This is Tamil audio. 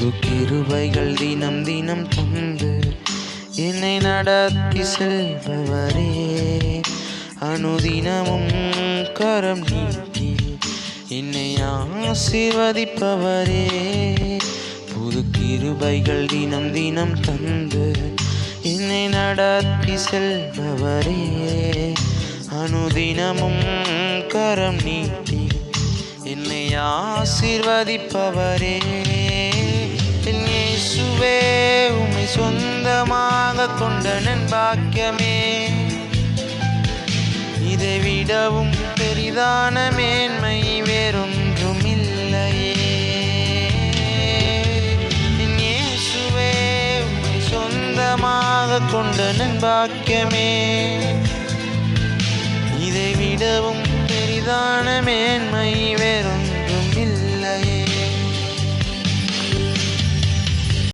புது கிருபைகள் தினம் தினம் தந்து என்னை நடத்தி செல்பவரே, அனுதினமும் கரம் நீட்டி என்னை ஆசீர்வதிப்பவரே. புது கிருபைகள் தினம் தினம் தந்து என்னை நடத்தி செல்பவரே, அனுதினமும் கரம் நீட்டி என்னை ஆசீர்வதிப்பவரே. என் இயேசுவே, உம்மை சொந்தமாக கொண்ட நன் பாக்கியமே, இதை விடவும் பெரிதான மேன்மை வேறொன்றும் இல்லையே. என் இயேசுவே, உம்மை சொந்தமாக கொண்ட நன் பாக்கியமே, இதை விடவும் பெரிதான மேன்மை வேறொன்றும்